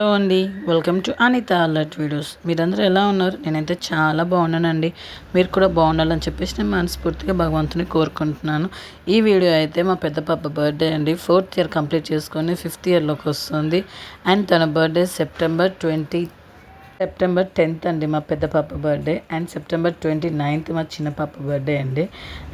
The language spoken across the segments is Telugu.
హలో అండి. Welcome to Anitha alert videos. మీరందరూ ఎలా ఉన్నారు? నేనైతే చాలా బాగున్నానండి. మీరు కూడా బాగుండాలని చెప్పేసి నేను మనస్ఫూర్తిగా భగవంతుని కోరుకుంటున్నాను. ఈ వీడియో అయితే మా పెద్ద పాప బర్త్డే అండి. 4th ఇయర్ కంప్లీట్ చేసుకొని 5th ఇయర్లోకి వస్తుంది. అండ్ తన బర్త్డే సెప్టెంబర్ 10th అండి మా పెద్ద పాప బర్త్డే. అండ్ సెప్టెంబర్ 29th మా చిన్న పాప బర్త్డే అండి.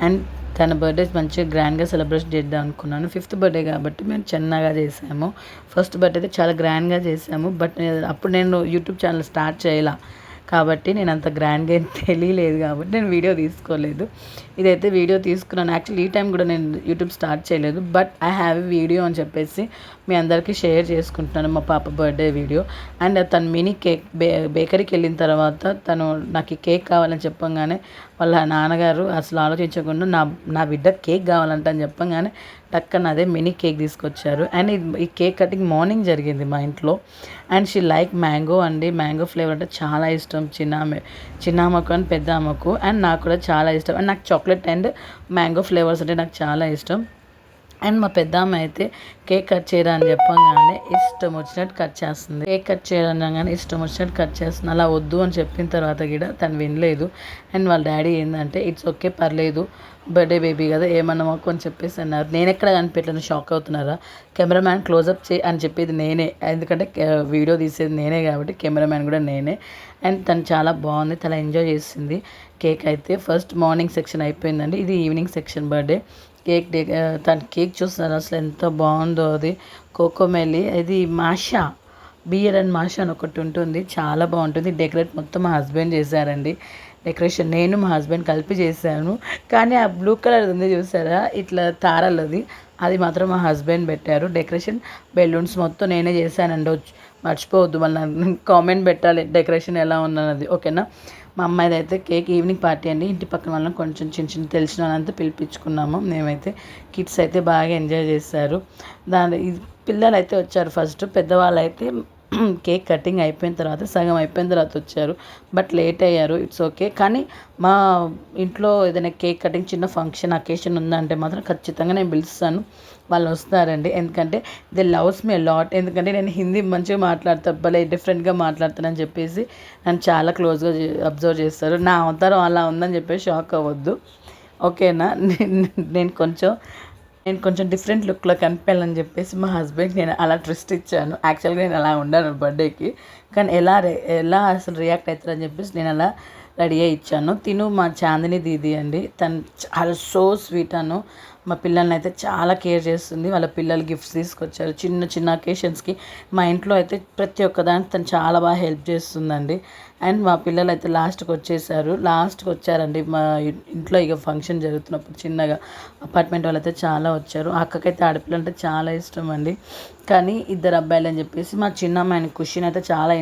అండ్ తన బర్త్డే మంచిగా గ్రాండ్గా సెలబ్రేట్ చేద్దాం అనుకున్నాను. 5th బర్త్డే కాబట్టి మేము చిన్నగా చేసాము. ఫస్ట్ బర్త్డే అయితే చాలా గ్రాండ్గా చేసాము. బట్ అప్పుడు నేను యూట్యూబ్ ఛానల్ స్టార్ట్ చేయాల కాబట్టి నేను అంత గ్రాండ్గా ఏం తెలియలేదు కాబట్టి నేను వీడియో తీసుకోలేదు. ఇదైతే వీడియో తీసుకున్నాను. యాక్చువల్లీ ఈ టైం కూడా నేను యూట్యూబ్ స్టార్ట్ చేయలేదు. బట్ ఐ హ్యావ్ వీడియో అని చెప్పేసి మీ అందరికీ షేర్ చేసుకుంటున్నాను మా పాప బర్త్డే వీడియో. అండ్ తను మినీ కేక్ బేకరీకి వెళ్ళిన తర్వాత తను నాకు ఈ కేక్ కావాలని చెప్పంగానే వాళ్ళ నాన్నగారు అసలు ఆలోచించకుండా నా బిడ్డ కేక్ కావాలంట అని చెప్పంగానే టక్కన అదే మినీ కేక్ తీసుకొచ్చారు. అండ్ ఈ కేక్ కటింగ్ మార్నింగ్ జరిగింది మా ఇంట్లో. అండ్ షీ లైక్ మ్యాంగో అండి. మ్యాంగో ఫ్లేవర్ అంటే చాలా ఇష్టం చిన్నామకు అండ్ పెద్ద అమ్మకు. అండ్ నాకు కూడా చాలా ఇష్టం. అండ్ నాకు చాక్లెట్ అండ్ మ్యాంగో ఫ్లేవర్స్ అంటే నాకు చాలా ఇష్టం. అండ్ మా పెద్దమ్మ అయితే కేక్ కట్ చేయరా అని చెప్పగానే ఇష్టం వచ్చినట్టు కట్ చేస్తుంది. కేక్ కట్ చేయగానే ఇష్టం వచ్చినట్టు కట్ చేస్తుంది. అలా వద్దు అని చెప్పిన తర్వాత కూడా తను వినలేదు. అండ్ వాళ్ళ డాడీ ఏంటంటే ఇట్స్ ఓకే, పర్లేదు, బర్త్డే బేబీ కదా, ఏమన్నా మాకు అని చెప్పేసి అన్నారు. నేను ఎక్కడ కనిపెట్టలేను, షాక్ అవుతున్నారా? కెమెరామ్యాన్ క్లోజప్ చేయి అని చెప్పేది నేనే, ఎందుకంటే వీడియో తీసేది నేనే కాబట్టి కెమెరామ్యాన్ కూడా నేనే. అండ్ తను చాలా బాగుంది, చాలా ఎంజాయ్ చేసింది. కేక్ అయితే ఫస్ట్ మార్నింగ్ సెక్షన్ అయిపోయిందండి. ఇది ఈవినింగ్ సెక్షన్ బర్త్డే. తన కేక్ చూస్తున్నారు అసలు ఎంత బాగుందో. అది కోకోమెలి, ఇది మాషా బియర్ అండ్ మాషా అని ఒకటి ఉంటుంది, చాలా బాగుంటుంది. డెకరేట్ మొత్తం మా హస్బెండ్ చేశారండి. డెకరేషన్ నేను మా హస్బెండ్ కలిపి చేశాను. కానీ ఆ బ్లూ కలర్ ఉంది చూసారా, ఇట్లా తారలది, అది మాత్రం మా హస్బెండ్ పెట్టారు. డెకరేషన్ బెలూన్స్ మొత్తం నేనే చేశానండి. మర్చిపోవద్దు, మళ్ళీ కామెంట్ పెట్టాలి డెకరేషన్ ఎలా ఉన్నది, ఓకేనా? మా అమ్మాయిది అయితే కేక్ ఈవినింగ్ పార్టీ అండి. ఇంటి పక్కన వాళ్ళని కొంచెం చిన్న తెలిసిన వాళ్ళంతా పిలిపించుకున్నాము. మేమైతే కిడ్స్ అయితే బాగా ఎంజాయ్ చేశారు. పిల్లలు అయితే వచ్చారు ఫస్ట్, పెద్దవాళ్ళు అయితే కేక్ కటింగ్ అయిపోయిన తర్వాత సగం అయిపోయిన తర్వాత వచ్చారు. బట్ లేట్ అయ్యారు, ఇట్స్ ఓకే. కానీ మా ఇంట్లో ఏదైనా కేక్ కటింగ్ చిన్న ఫంక్షన్ అకేషన్ ఉందంటే మాత్రం ఖచ్చితంగా నేను పిలుస్తాను, వాళ్ళు వస్తారండి. ఎందుకంటే దే లవ్స్ మీ లాట్. ఎందుకంటే నేను హిందీ మంచిగా మాట్లాడతా, భలే డిఫరెంట్గా మాట్లాడతానని చెప్పేసి నన్ను చాలా క్లోజ్గా అబ్జర్వ్ చేస్తారు. నా అవతారం అలా ఉందని చెప్పేసి షాక్ అవ్వద్దు, ఓకేనా? నేను కొంచెం డిఫరెంట్ లుక్లో కనిపించాలని చెప్పేసి మా హస్బెండ్కి నేను అలా ట్విస్ట్ ఇచ్చాను. యాక్చువల్గా నేను అలా ఉండాను బర్త్డేకి, కానీ ఎలా అసలు రియాక్ట్ అవుతారని చెప్పేసి నేను అలా రెడీ అయ్యి ఇచ్చాను. తిను మా చాందిని దీది అండి, తను చాలా సో స్వీట్ అను. మా పిల్లల్ని అయితే చాలా కేర్ చేస్తుంది. వాళ్ళ పిల్లలు గిఫ్ట్స్ తీసుకొచ్చారు చిన్న అకేషన్స్కి. మా ఇంట్లో అయితే ప్రతి ఒక్కదానికి తను చాలా బాగా హెల్ప్ చేస్తుందండి. అండ్ మా పిల్లలు అయితే లాస్ట్కి వచ్చారండి. మా ఇంట్లో ఇక ఫంక్షన్ జరుగుతున్నప్పుడు చిన్నగా అపార్ట్మెంట్ వాళ్ళు అయితే చాలా వచ్చారు. అక్కకైతే ఆడపిల్ల అంటే చాలా ఇష్టం అండి. కానీ ఇద్దరు అబ్బాయిలు అని చెప్పేసి మా చిన్న అమ్మాయిని ఖుషిని అయితే చాలా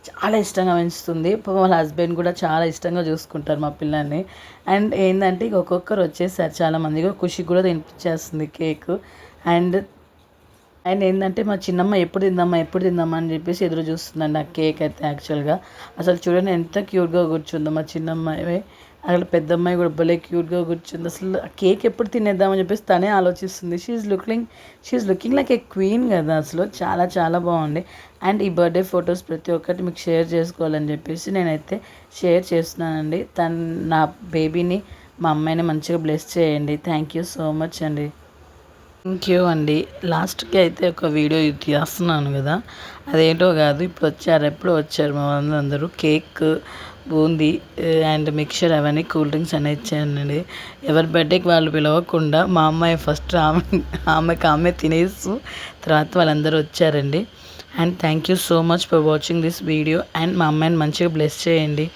చాలా ఇష్టంగా పెంచుతుంది. వాళ్ళ హస్బెండ్ కూడా చాలా ఇష్టంగా చూసుకుంటారు మా పిల్లల్ని. అండ్ ఏంటంటే ఇక ఒక్కొక్కరు వచ్చేసారు చాలామందిగా, ఖుషికి కూడా తినిపించేస్తుంది కేక్. అండ్ ఏంటంటే మా చిన్నమ్మ ఎప్పుడు తిందామా అని చెప్పేసి ఎదురు చూస్తుందండి ఆ కేక్ అయితే. యాక్చువల్గా అసలు చూడండి ఎంత క్యూట్గా కూర్చుందో మా చిన్నమ్మాయి. అక్కడ పెద్ద అమ్మాయి కూడా భలే క్యూట్గా కూర్చుంది. అసలు ఆ కేక్ ఎప్పుడు తినేద్దామని చెప్పేసి తనే ఆలోచిస్తుంది. She's looking like a queen కదా. అసలు చాలా బాగుంది. అండ్ ఈ బర్త్డే ఫొటోస్ ప్రతి ఒక్కటి మీకు షేర్ చేసుకోవాలని చెప్పేసి నేనైతే షేర్ చేస్తున్నానండి. నా బేబీని, మా అమ్మాయిని మంచిగా బ్లెస్ చేయండి. థ్యాంక్ యూ సో మచ్ అండి. థ్యాంక్ యూ అండి. లాస్ట్కి అయితే ఒక వీడియో తీస్తున్నాను కదా, అదేంటో కాదు, ఎప్పుడు వచ్చారు మా అందరూ కేక్, బూందీ అండ్ మిక్చర్ అవన్నీ కూల్ డ్రింక్స్ అనేది ఇచ్చానండి. ఎవరి బర్త్డేకి వాళ్ళు పిలవకుండా మా అమ్మాయి ఫస్ట్ ఆమె తినేస్తూ తర్వాత వాళ్ళందరూ వచ్చారండి. And thank you so much for watching this video. And మా అమ్మాయిని మంచిగా బ్లెస్ చేయండి.